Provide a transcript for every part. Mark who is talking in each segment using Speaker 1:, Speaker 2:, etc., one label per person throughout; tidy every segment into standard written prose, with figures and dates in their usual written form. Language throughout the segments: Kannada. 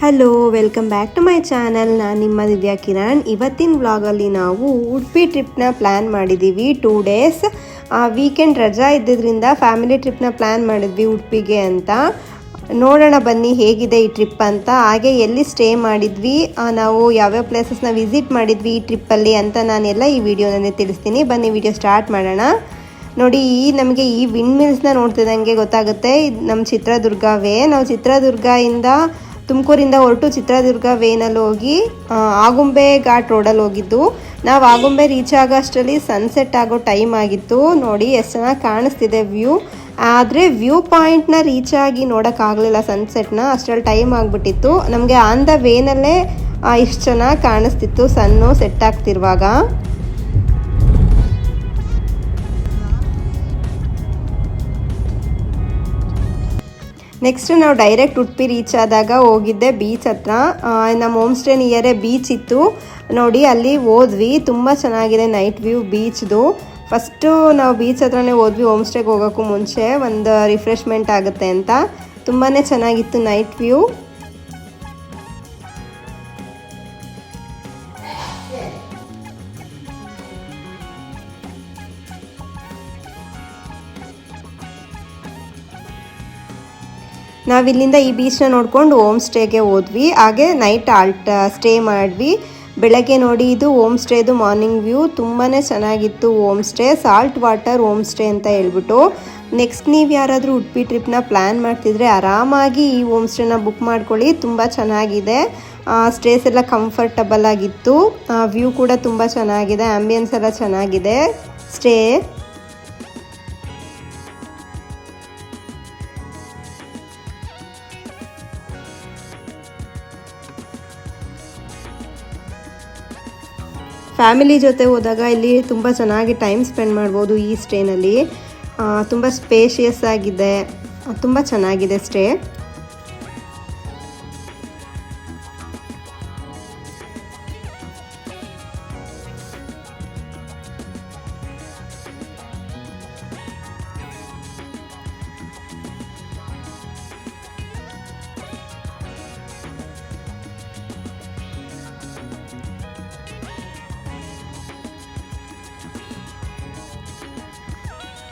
Speaker 1: Hello, welcome back to my channel. ನಾನು ನಿಮ್ಮ ದಿವ್ಯಾ ಕಿರಣ್. ಇವತ್ತಿನ ವ್ಲಾಗಲ್ಲಿ ನಾವು ಉಡುಪಿ ಟ್ರಿಪ್ನ ಪ್ಲ್ಯಾನ್ ಮಾಡಿದ್ದೀವಿ. 2 ಡೇಸ್ ವೀಕೆಂಡ್ ರಜಾ ಇದ್ದಿದ್ದರಿಂದ ಫ್ಯಾಮಿಲಿ ಟ್ರಿಪ್ನ ಪ್ಲ್ಯಾನ್ ಮಾಡಿದ್ವಿ ಉಡುಪಿಗೆ ಅಂತ. ನೋಡೋಣ ಬನ್ನಿ ಹೇಗಿದೆ ಈ ಟ್ರಿಪ್ ಅಂತ, ಹಾಗೆ ಎಲ್ಲಿ ಸ್ಟೇ ಮಾಡಿದ್ವಿ, ನಾವು ಯಾವ್ಯಾವ ಪ್ಲೇಸಸ್ನ ವಿಸಿಟ್ ಮಾಡಿದ್ವಿ ಈ ಟ್ರಿಪ್ಪಲ್ಲಿ ಅಂತ ನಾನೆಲ್ಲ ಈ ವಿಡಿಯೋನಲ್ಲಿ ತಿಳಿಸ್ತೀನಿ. ಬನ್ನಿ ವಿಡಿಯೋ ಸ್ಟಾರ್ಟ್ ಮಾಡೋಣ. ನೋಡಿ, ನಮಗೆ ಈ ವಿಂಡ್ ಮಿಲ್ಸ್ನ ನೋಡ್ತಿದ್ದಂಗೆ ಗೊತ್ತಾಗುತ್ತೆ ಇದು ನಮ್ಮ ಚಿತ್ರದುರ್ಗವೇ. ನಾವು ಚಿತ್ರದುರ್ಗದಿಂದ ತುಮಕೂರಿಂದ ಹೊರಟು ಚಿತ್ರದುರ್ಗ ವೇನಲ್ಲಿ ಹೋಗಿ ಆಗುಂಬೆ ಘಾಟ್ ರೋಡಲ್ಲಿ ಹೋಗಿದ್ದು. ನಾವು ಆಗುಂಬೆ ರೀಚ್ ಆಗೋ ಅಷ್ಟರಲ್ಲಿ ಸನ್ಸೆಟ್ ಆಗೋ ಟೈಮ್ ಆಗಿತ್ತು. ನೋಡಿ ಎಷ್ಟು ಚೆನ್ನಾಗಿ ಕಾಣಿಸ್ತಿದೆ ವ್ಯೂ. ಆದರೆ ವ್ಯೂ ಪಾಯಿಂಟ್ನ ರೀಚ್ ಆಗಿ ನೋಡೋಕ್ಕಾಗಲಿಲ್ಲ ಸನ್ಸೆಟ್ನ, ಅಷ್ಟರಲ್ಲಿ ಟೈಮ್ ಆಗಿಬಿಟ್ಟಿತ್ತು. ನಮಗೆ ಆನ್ ದ ವೇನಲ್ಲೇ ಇಷ್ಟು ಚೆನ್ನಾಗಿ ಕಾಣಿಸ್ತಿತ್ತು ಸನ್ನು ಸೆಟ್ ಆಗ್ತಿರುವಾಗ. ನೆಕ್ಸ್ಟ್ ನಾವು ಡೈರೆಕ್ಟ್ ಉಡುಪಿ ರೀಚ್ ಆದಾಗ ಹೋಗಿದ್ದೆ ಬೀಚ್ ಹತ್ರ. ನಮ್ಮ ಹೋಮ್ ಸ್ಟೇ ನಿಯರೇ ಬೀಚ್ ಇತ್ತು. ನೋಡಿ ಅಲ್ಲಿ ಹೋದ್ವಿ, ತುಂಬ ಚೆನ್ನಾಗಿದೆ ನೈಟ್ ವ್ಯೂ ಬೀಚ್ದು. ಫಸ್ಟು ನಾವು ಬೀಚ್ ಹತ್ರನೇ ಹೋದ್ವಿ ಹೋಮ್ ಸ್ಟೇಗೆ ಹೋಗೋಕ್ಕೂ ಮುಂಚೆ, ಒಂದು ರಿಫ್ರೆಶ್ಮೆಂಟ್ ಆಗುತ್ತೆ ಅಂತ. ತುಂಬಾ ಚೆನ್ನಾಗಿತ್ತು ನೈಟ್ ವ್ಯೂ. ನಾವಿಲ್ಲಿಂದ ಈ ಬೀಚ್ನ ನೋಡ್ಕೊಂಡು ಹೋಮ್ ಸ್ಟೇಗೆ ಹೋದ್ವಿ. ಹಾಗೆ ನೈಟ್ ಸ್ಟೇ ಮಾಡಿದ್ವಿ. ಬೆಳಗ್ಗೆ ನೋಡಿ ಇದು ಹೋಮ್ ಸ್ಟೇದು ಮಾರ್ನಿಂಗ್ ವ್ಯೂ. ತುಂಬಾ ಚೆನ್ನಾಗಿತ್ತು home stay. Salt water home stay ಅಂತ ಹೇಳ್ಬಿಟ್ಟು. ನೆಕ್ಸ್ಟ್ ನೀವು ಯಾರಾದರೂ ಉಡುಪಿ ಟ್ರಿಪ್ನ ಪ್ಲ್ಯಾನ್ ಮಾಡ್ತಿದ್ರೆ ಆರಾಮಾಗಿ ಈ ಹೋಮ್ ಸ್ಟೇನ ಬುಕ್ ಮಾಡ್ಕೊಳ್ಳಿ. ತುಂಬ ಚೆನ್ನಾಗಿದೆ. ಸ್ಟೇಸ್ ಎಲ್ಲ ಕಂಫರ್ಟಬಲ್ ಆಗಿತ್ತು. ವ್ಯೂ ಕೂಡ ತುಂಬ ಚೆನ್ನಾಗಿದೆ. ಆಂಬಿಯನ್ಸ್ ಎಲ್ಲ ಚೆನ್ನಾಗಿದೆ ಸ್ಟೇ. ಫ್ಯಾಮಿಲಿ ಜೊತೆ ಹೋದಾಗ ಇಲ್ಲಿ ತುಂಬ ಚೆನ್ನಾಗಿ ಟೈಮ್ ಸ್ಪೆಂಡ್ ಮಾಡ್ಬೋದು ಈ ಸ್ಟೇನಲ್ಲಿ. ತುಂಬ ಸ್ಪೇಷಿಯಸ್ ಆಗಿದೆ, ತುಂಬ ಚೆನ್ನಾಗಿದೆ ಸ್ಟೇ.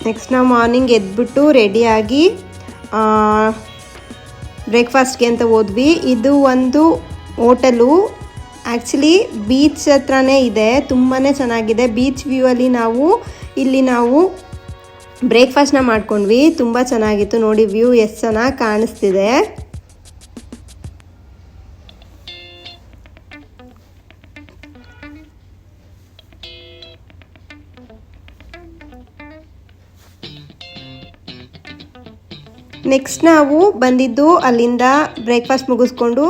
Speaker 1: ನೆಕ್ಸ್ಟ್ ನಾವು ಮಾರ್ನಿಂಗ್ ಎದ್ಬಿಟ್ಟು ರೆಡಿಯಾಗಿ ಬ್ರೇಕ್ಫಾಸ್ಟ್ಗೆ ಅಂತ ಹೋದ್ವಿ. ಇದು ಒಂದು ಹೋಟೆಲು ಆ್ಯಕ್ಚುಲಿ ಬೀಚ್ ಹತ್ರನೇ ಇದೆ. ತುಂಬಾ ಚೆನ್ನಾಗಿದೆ. ಬೀಚ್ ವ್ಯೂ ಅಲ್ಲಿ ಇಲ್ಲಿ ನಾವು ಬ್ರೇಕ್ಫಾಸ್ಟ್ನ ಮಾಡ್ಕೊಂಡ್ವಿ. ತುಂಬ ಚೆನ್ನಾಗಿತ್ತು. ನೋಡಿ ವ್ಯೂ ಎಷ್ಟು ಚೆನ್ನಾಗಿ ಕಾಣಿಸ್ತಿದೆ. ನೆಕ್ಸ್ಟ್ ನಾವು ಬಂದಿದ್ದು ಅಲ್ಲಿಂದ ಬ್ರೇಕ್ಫಾಸ್ಟ್ ಮುಗಿಸ್ಕೊಂಡು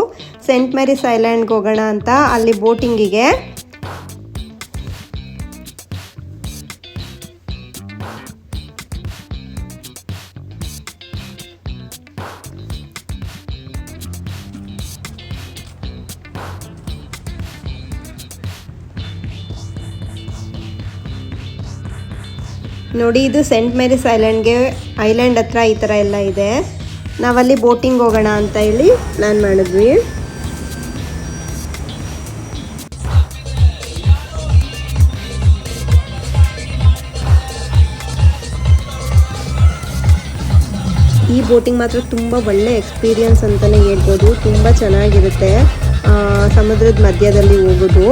Speaker 1: ಸೆಂಟ್ ಮೇರಿಸ್ ಐಲ್ಯಾಂಡ್ಗೆ ಹೋಗೋಣ ಅಂತ, ಅಲ್ಲಿ ಬೋಟಿಂಗಿಗೆ. ನೋಡಿ ಇದು ಸೆಂಟ್ ಮೇರಿಸ್ ಐಲ್ಯಾಂಡ್ ಹತ್ರ ಈ ಥರ ಎಲ್ಲ ಇದೆ. ನಾವಲ್ಲಿ ಬೋಟಿಂಗ್ ಹೋಗೋಣ ಅಂತ ಹೇಳಿ ಪ್ಲ್ಯಾನ್ ಮಾಡಿದ್ವಿ. ಈ ಬೋಟಿಂಗ್ ಮಾತ್ರ ತುಂಬ ಒಳ್ಳೆ ಎಕ್ಸ್ಪೀರಿಯನ್ಸ್ ಅಂತಲೇ ಹೇಳ್ಬೋದು. ತುಂಬ ಚೆನ್ನಾಗಿರುತ್ತೆ ಸಮುದ್ರದ ಮಧ್ಯದಲ್ಲಿ ಹೋಗೋದು.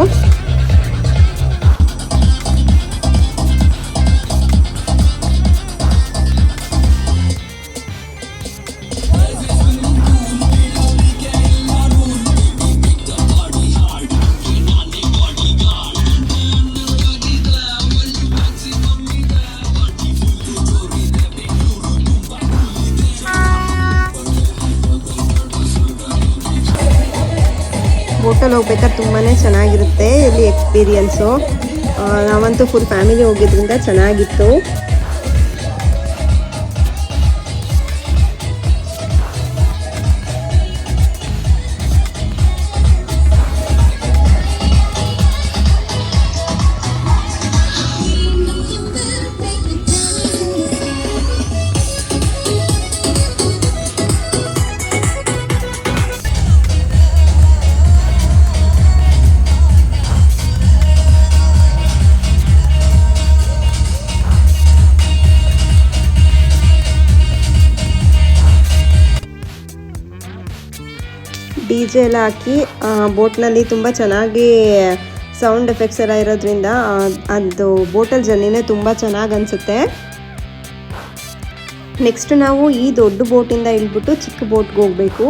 Speaker 1: ಬೋಟಲ್ಲಿ ಹೋಗ್ಬೇಕಾದ್ರೆ ತುಂಬಾ ಚೆನ್ನಾಗಿರುತ್ತೆ ಇಲ್ಲಿ ಎಕ್ಸ್ಪೀರಿಯನ್ಸು. ನಾವಂತೂ ಫುಲ್ ಫ್ಯಾಮಿಲಿ ಹೋಗಿದ್ರಿಂದ ಚೆನ್ನಾಗಿತ್ತು. DJ ಎಲ್ಲ ಹಾಕಿ ಬೋಟ್ನಲ್ಲಿ ತುಂಬ ಚೆನ್ನಾಗಿ ಸೌಂಡ್ ಎಫೆಕ್ಟ್ಸ್ ಎಲ್ಲ ಇರೋದ್ರಿಂದ ಅದು ಬೋಟಲ್ಲಿ ಜರ್ನಿನೇ ತುಂಬ ಚೆನ್ನಾಗಿ ಅನಿಸುತ್ತೆ. ನೆಕ್ಸ್ಟ್ ನಾವು ಈ ದೊಡ್ಡ ಬೋಟಿಂದ ಇಳ್ಬಿಟ್ಟು ಚಿಕ್ಕ ಬೋಟ್ಗೆ ಹೋಗಬೇಕು.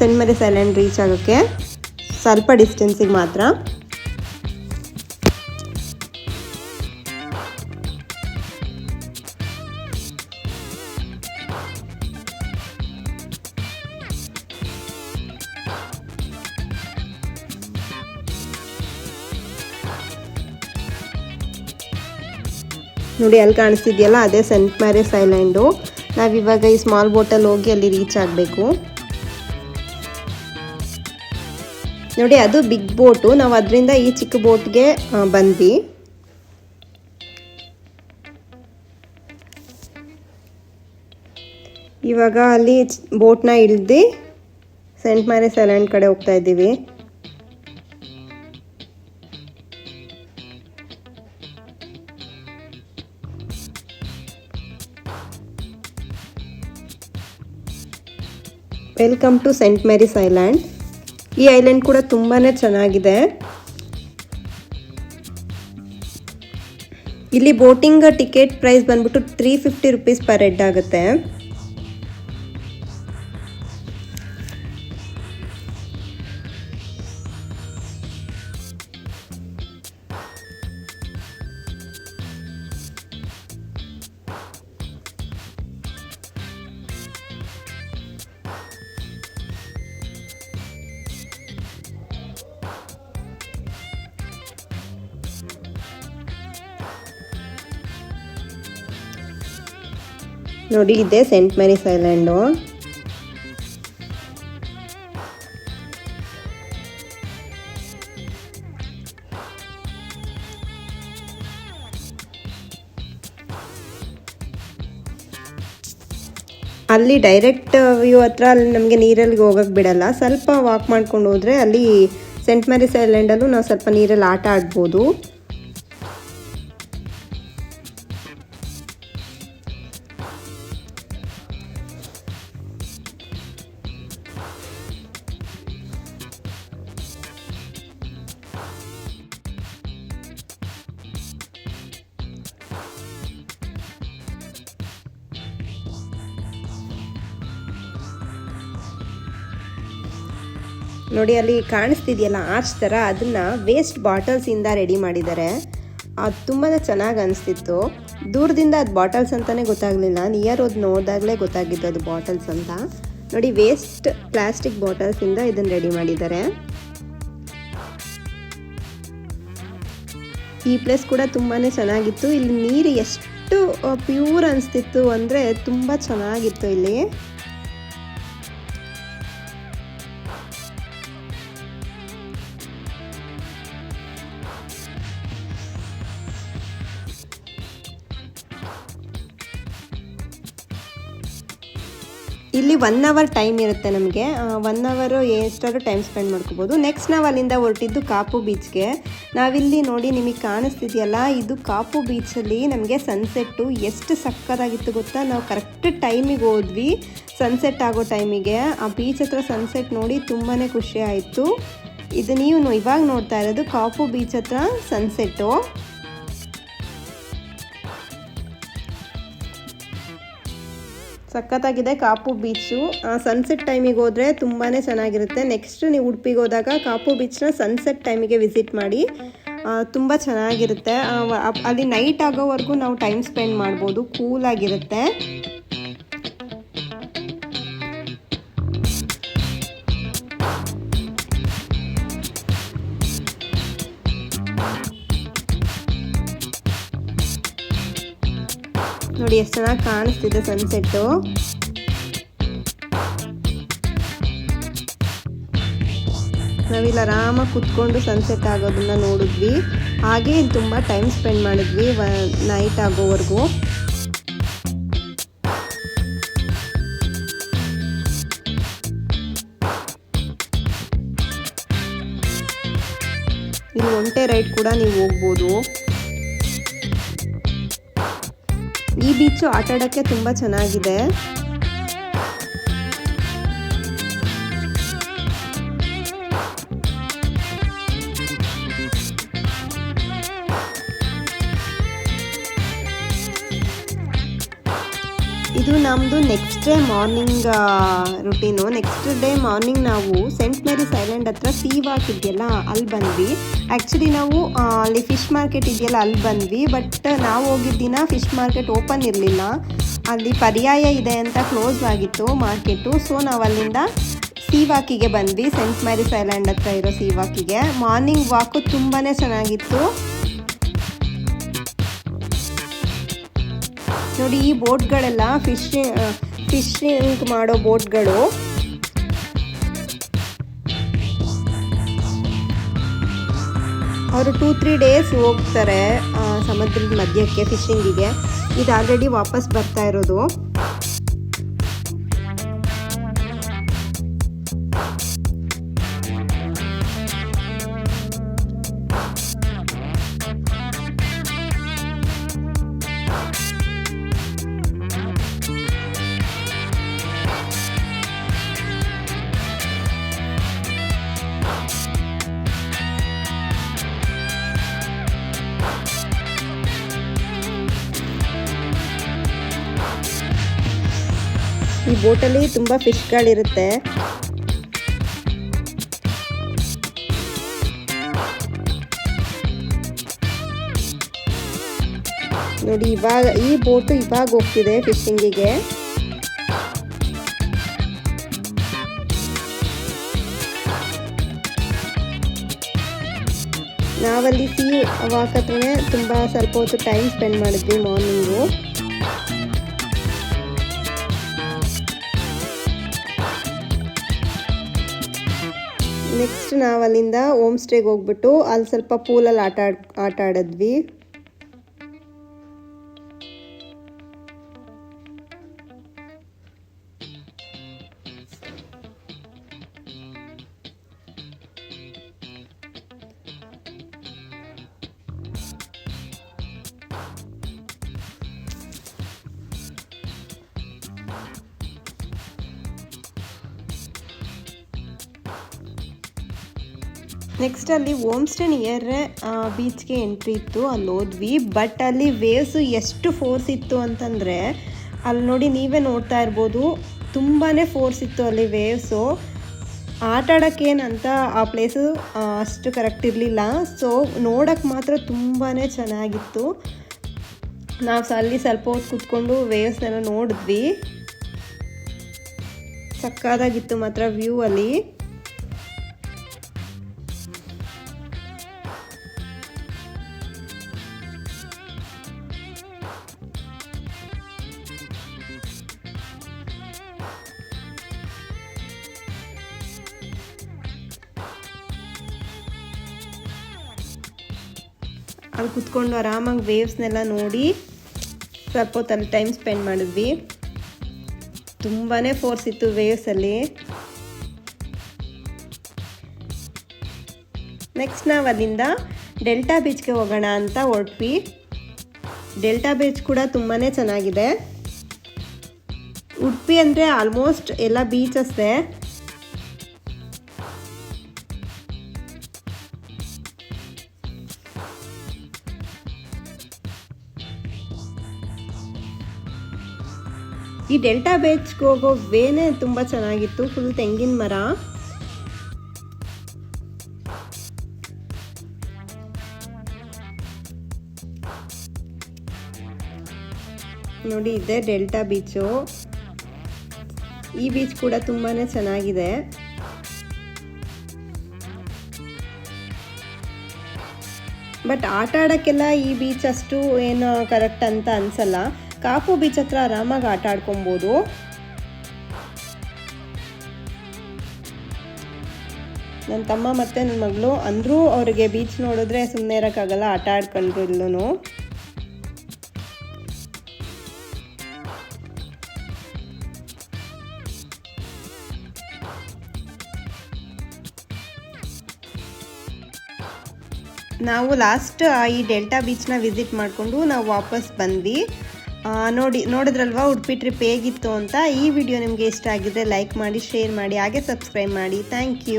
Speaker 1: ಸೆಂಟ್ ಮೇರಿಸ್ ಐಲ್ಯಾಂಡ್ ರೀಚ್ ಆಗೋಕ್ಕೆ ಸ್ವಲ್ಪ ಡಿಸ್ಟೆನ್ಸಿಗೆ ಮಾತ್ರ. ನೋಡಿ ಅಲ್ಲಿ ಕಾಣಿಸ್ತಿದೆಯಲ್ಲ ಅದೇ ಸೆಂಟ್ ಮೇರಿಸ್ ಐಲ್ಯಾಂಡು. ನಾವಿವಾಗ ಈ ಸ್ಮಾಲ್ ಬೋಟಲ್ಲಿ ಹೋಗಿ ಅಲ್ಲಿ ರೀಚ್ ಆಗಬೇಕು. ನೋಡಿ ಅದು ಬಿಗ್ ಬೋಟು, ನಾವು ಅದರಿಂದ ಈ ಚಿಕ್ಕ ಬೋಟ್ಗೆ ಬಂದ್ವಿ. ಇವಾಗ ಅಲ್ಲಿ ಬೋಟ್ನ ಇಳಿದು ಸೆಂಟ್ ಮೇರಿಸ್ ಐಲ್ಯಾಂಡ್ ಕಡೆ ಹೋಗ್ತಾ ಇದ್ದೀವಿ. Welcome to Saint Mary's Island. ಈ ಐಲ್ಯಾಂಡ್ ಕೂಡ ತುಂಬಾ ಚೆನ್ನಾಗಿದೆ. ಇಲ್ಲಿ ಬೋಟಿಂಗ್ ಟಿಕೆಟ್ ಪ್ರೈಸ್ ಬಂದ್ಬಿಟ್ಟು 350 rupees ಪರ್ ಹೆಡ್ ಆಗುತ್ತೆ. ನೋಡಿ ಇದೆ ಸೆಂಟ್ ಮೇರಿಸ್ ಐಲ್ಯಾಂಡು. ಅಲ್ಲಿ ಡೈರೆಕ್ಟ್ ವ್ಯೂ ಹತ್ರ ಅಲ್ಲಿ ನಮಗೆ ನೀರಲ್ಲಿ ಹೋಗಕ್ಕೆ ಬಿಡಲ್ಲ. ಸ್ವಲ್ಪ ವಾಕ್ ಮಾಡ್ಕೊಂಡು ಹೋದರೆ ಅಲ್ಲಿ ಸೆಂಟ್ ಮೇರಿಸ್ ಐಲ್ಯಾಂಡಲ್ಲೂ ನಾವು ಸ್ವಲ್ಪ ನೀರಲ್ಲಿ ಆಟ ಆಡ್ಬೋದು. ನೋಡಿ ಅಲ್ಲಿ ಕಾಣಿಸ್ತಿದೆಯಲ್ಲ ಆರ್ಚ್ ಥರ, ಅದನ್ನು ವೇಸ್ಟ್ ಬಾಟಲ್ಸಿಂದ ರೆಡಿ ಮಾಡಿದ್ದಾರೆ. ಅದು ತುಂಬಾ ಚೆನ್ನಾಗಿ ಅನಿಸ್ತಿತ್ತು. ದೂರದಿಂದ ಅದು ಬಾಟಲ್ಸ್ ಅಂತಲೇ ಗೊತ್ತಾಗಲಿಲ್ಲ, ನಿಯರ್ ಹೋದ್ ನೋಡಿದಾಗಲೇ ಗೊತ್ತಾಗಿತ್ತು ಅದು ಬಾಟಲ್ಸ್ ಅಂತ. ನೋಡಿ ವೇಸ್ಟ್ ಪ್ಲಾಸ್ಟಿಕ್ ಬಾಟಲ್ಸಿಂದ ಇದನ್ನು ರೆಡಿ ಮಾಡಿದ್ದಾರೆ. ಈ ಪ್ಲೇಸ್ ಕೂಡ ತುಂಬಾ ಚೆನ್ನಾಗಿತ್ತು. ಇಲ್ಲಿ ನೀರು ಎಷ್ಟು ಪ್ಯೂರ್ ಅನಿಸ್ತಿತ್ತು ಅಂದರೆ ತುಂಬ ಚೆನ್ನಾಗಿತ್ತು ಇಲ್ಲಿ. ಇಲ್ಲಿ 1 hour ಟೈಮ್ ಇರುತ್ತೆ ನಮಗೆ. 1 hour ಎಷ್ಟಾದ್ರೂ ಟೈಮ್ ಸ್ಪೆಂಡ್ ಮಾಡ್ಕೋಬೋದು. ನೆಕ್ಸ್ಟ್ ನಾವು ಅಲ್ಲಿಂದ ಹೊರಟಿದ್ದು ಕಾಪು ಬೀಚ್ಗೆ. ನಾವಿಲ್ಲಿ ನೋಡಿ ನಿಮಗೆ ಕಾಣಿಸ್ತಿದೆಯಲ್ಲ, ಇದು ಕಾಪು ಬೀಚಲ್ಲಿ ನಮಗೆ ಸನ್ಸೆಟ್ಟು ಎಷ್ಟು ಸಕ್ಕತ್ತಾಗಿತ್ತು ಗೊತ್ತಾ. ನಾವು ಕರೆಕ್ಟ್ ಟೈಮಿಗೆ ಹೋದ್ವಿ, ಸನ್ಸೆಟ್ ಆಗೋ ಟೈಮಿಗೆ. ಆ ಬೀಚ್ ಹತ್ರ ಸನ್ಸೆಟ್ ನೋಡಿ ತುಂಬಾ ಖುಷಿ ಆಯಿತು. ಇದು ನೀವು ಇವಾಗ ನೋಡ್ತಾ ಇರೋದು ಕಾಪು ಬೀಚ್ ಹತ್ರ ಸನ್ಸೆಟ್ಟು. ಸಖತ್ತಾಗಿದೆ ಕಾಪು ಬೀಚು. ಸನ್ಸೆಟ್ ಟೈಮಿಗೆ ಹೋದರೆ ತುಂಬಾ ಚೆನ್ನಾಗಿರುತ್ತೆ. ನೆಕ್ಸ್ಟ್ ನೀವು ಉಡುಪಿಗೆ ಹೋದಾಗ ಕಾಪು ಬೀಚ್ನ ಸನ್ಸೆಟ್ ಟೈಮಿಗೆ ವಿಸಿಟ್ ಮಾಡಿ, ತುಂಬ ಚೆನ್ನಾಗಿರುತ್ತೆ. ಅಲ್ಲಿ ನೈಟ್ ಆಗೋವರೆಗೂ ನಾವು ಟೈಮ್ ಸ್ಪೆಂಡ್ ಮಾಡ್ಬೋದು, ಕೂಲಾಗಿರುತ್ತೆ. ನೋಡಿ ಎಷ್ಟು ಚೆನ್ನಾಗಿ ಕಾಣಿಸ್ತಿದೆ ಸನ್ಸೆಟ್ಟು. ನಾವಿಲ್ಲಿ ಆರಾಮಾಗಿ ಕುತ್ಕೊಂಡು ಸನ್ಸೆಟ್ ಆಗೋದನ್ನ ನೋಡಿದ್ವಿ. ಹಾಗೆ ಇಲ್ಲಿ ತುಂಬ ಟೈಮ್ ಸ್ಪೆಂಡ್ ಮಾಡಿದ್ವಿ ನೈಟ್ ಆಗೋವರೆಗೂ. ಇಲ್ಲಿ ಒಂಟೆ ರೈಡ್ ಕೂಡ ನೀವು ಹೋಗ್ಬೋದು. ಈ ಬೀಚು ಆಟ ಆಡೋಕ್ಕೆ ತುಂಬ ಚೆನ್ನಾಗಿದೆ. ಇದು ನಮ್ಮದು next day morning routine. Next day morning ನಾವು ಸೆಂಟ್ ಮೇರಿಸ್ ಐಲ್ಯಾಂಡ್ ಹತ್ರ ಸೀ ವಾಕ್ ಇದೆಯಲ್ಲ ಅಲ್ಲಿ ಬಂದ್ವಿ. ಆ್ಯಕ್ಚುಲಿ ನಾವು ಅಲ್ಲಿ ಫಿಶ್ ಮಾರ್ಕೆಟ್ ಇದೆಯಲ್ಲ ಅಲ್ಲಿ ಬಂದ್ವಿ. ಬಟ್ ನಾವು ಹೋಗಿದ್ದ ದಿನ ಫಿಶ್ ಮಾರ್ಕೆಟ್ ಓಪನ್ ಇರಲಿಲ್ಲ, ಅಲ್ಲಿ ಪರ್ಯಾಯ ಇದೆ ಅಂತ ಕ್ಲೋಸ್ ಆಗಿತ್ತು ಮಾರ್ಕೆಟು. ಸೊ ನಾವು ಅಲ್ಲಿಂದ ಸೀ ವಾಕಿಗೆ ಬಂದ್ವಿ, ಸೆಂಟ್ ಮೇರಿಸ್ ಐಲ್ಯಾಂಡ್ ಹತ್ರ ಇರೋ ಸೀ ವಾಕಿಗೆ. ಮಾರ್ನಿಂಗ್ ವಾಕು ತುಂಬಾ ಚೆನ್ನಾಗಿತ್ತು ನೋಡಿ. ಈ ಬೋಟ್ಗಳೆಲ್ಲ ಫಿಶಿಂಗ್ ಮಾಡೋ ಬೋಟ್ಗಳು. ಅವರು 2-3 ಡೇಸ್ ಹೋಗ್ತಾರೆ ಸಮುದ್ರದ ಮಧ್ಯಕ್ಕೆ ಫಿಶಿಂಗಿಗೆ. ಇದು ಆಲ್ರೆಡಿ ವಾಪಸ್ ಬರ್ತಾ ಇರೋದು. ಈ ಬೋಟಲ್ಲಿ ತುಂಬ ಫಿಶ್ಗಳಿರುತ್ತೆ. ನೋಡಿ ಇವಾಗ ಈ ಬೋಟು ಇವಾಗ ಹೋಗ್ತಿದೆ ಫಿಶಿಂಗಿಗೆ. ನಾವಲ್ಲಿ ಸೀ ವಾಕ್ ಹತ್ರನೇ ತುಂಬ ಸ್ವಲ್ಪ ಹೊತ್ತು ಟೈಮ್ ಸ್ಪೆಂಡ್ ಮಾಡಿದ್ವಿ ಮಾರ್ನಿಂಗು. ನೆಕ್ಸ್ಟ್ ನಾವು ಅಲ್ಲಿಂದ ಹೋಮ್ ಸ್ಟೇಗೆ ಹೋಗ್ಬಿಟ್ಟು ಅಲ್ಲಿ ಸ್ವಲ್ಪ ಪೂಲಲ್ಲಿ ಆಟ ಆಡಿದ್ವಿ. ನೆಕ್ಸ್ಟ್ ಅಲ್ಲಿ ಹೋಮ್ ಸ್ಟೇ ನಿಯರ್ ಬೀಚ್ಗೆ ಎಂಟ್ರಿ ಇತ್ತು, ಅಲ್ಲಿ ಹೋದ್ವಿ. ಬಟ್ ಅಲ್ಲಿ ವೇವ್ಸು ಎಷ್ಟು ಫೋರ್ಸ್ ಇತ್ತು ಅಂತಂದರೆ ಅಲ್ಲಿ ನೋಡಿ ನೀವೇ ನೋಡ್ತಾ ಇರ್ಬೋದು, ತುಂಬಾ ಫೋರ್ಸ್ ಇತ್ತು ಅಲ್ಲಿ ವೇವ್ಸು. ಆಟ ಆಡೋಕ್ಕೇನಂತ ಆ ಪ್ಲೇಸು ಅಷ್ಟು ಕರೆಕ್ಟ್ ಇರಲಿಲ್ಲ. ಸೊ ನೋಡೋಕ್ಕೆ ಮಾತ್ರ ತುಂಬಾ ಚೆನ್ನಾಗಿತ್ತು. ನಾವು ಅಲ್ಲಿ ಸ್ವಲ್ಪ ಹೊತ್ತು ಕೂತ್ಕೊಂಡು ವೇವ್ಸ್ನೆಲ್ಲ ನೋಡಿದ್ವಿ. ಸಕ್ಕತ್ತಾಗಿತ್ತು ಮಾತ್ರ ವ್ಯೂ ಅಲ್ಲಿ. ಅಲ್ಲಿ ಕುತ್ಕೊಂಡು ಆರಾಮಾಗಿ ವೇವ್ಸ್ನೆಲ್ಲ ನೋಡಿ ಸ್ವಲ್ಪ ಹೊತ್ತಲ್ಲಿ ಟೈಮ್ ಸ್ಪೆಂಡ್ ಮಾಡಿದ್ವಿ. ತುಂಬಾ ಫೋರ್ಸ್ ಇತ್ತು ವೇವ್ಸಲ್ಲಿ. ನೆಕ್ಸ್ಟ್ ನಾವು ಅಲ್ಲಿಂದ ಡೆಲ್ಟಾ ಬೀಚ್ಗೆ ಹೋಗೋಣ ಅಂತ ಹೊರಟ್ವಿ. ಡೆಲ್ಟಾ ಬೀಚ್ ಕೂಡ ತುಂಬಾ ಚೆನ್ನಾಗಿದೆ. ಉಡುಪಿ ಅಂದರೆ ಆಲ್ಮೋಸ್ಟ್ ಎಲ್ಲ ಬೀಚಸ್ಸೇ. ಈ ಡೆಲ್ಟಾ ಬೀಚ್ಗೆ ಹೋಗೋ ವೇನೇ ತುಂಬ ಚೆನ್ನಾಗಿತ್ತು. ಫುಲ್ ತೆಂಗಿನ ಮರ. ನೋಡಿ ಇದೆ ಡೆಲ್ಟಾ ಬೀಚು. ಈ ಬೀಚ್ ಕೂಡ ತುಂಬಾ ಚೆನ್ನಾಗಿದೆ. ಬಟ್ ಆಟ ಆಡೋಕ್ಕೆಲ್ಲ ಈ ಬೀಚ್ ಅಷ್ಟು ಏನು ಕರೆಕ್ಟ್ ಅಂತ ಅನ್ಸಲ್ಲ. ಕಾಪು ಬೀಚ್ ಹತ್ರ ಆರಾಮಾಗಿ ಆಟ ಆಡ್ಕೊಬೋದು. ನನ್ನ ತಮ್ಮ ಮತ್ತು ನನ್ನ ಮಗಳು ಅಂದರೂ ಅವ್ರಿಗೆ ಬೀಚ್ ನೋಡಿದ್ರೆ ಸುಮ್ಮನೆ ಇರೋಕ್ಕಾಗಲ್ಲ, ಆಟ ಆಡ್ಕೊಂಡ್ರು ಇಲ್ಲೂ. ನಾವು ಲಾಸ್ಟ್ ಈ ಡೆಲ್ಟಾ ಬೀಚ್ನ ವಿಸಿಟ್ ಮಾಡಿಕೊಂಡು ನಾವು ವಾಪಸ್ ಬಂದ್ವಿ. ನೋಡಿದ್ರಲ್ವಾ ಉಡುಪಿ ಟ್ರಿಪ್ ಹೇಗಿತ್ತು ಅಂತ. ಈ ವಿಡಿಯೋ ನಿಮಗೆ ಇಷ್ಟ ಆಗಿದೆ ಲೈಕ್ ಮಾಡಿ, ಶೇರ್ ಮಾಡಿ, ಹಾಗೆ ಸಬ್ಸ್ಕ್ರೈಬ್ ಮಾಡಿ. Thank you.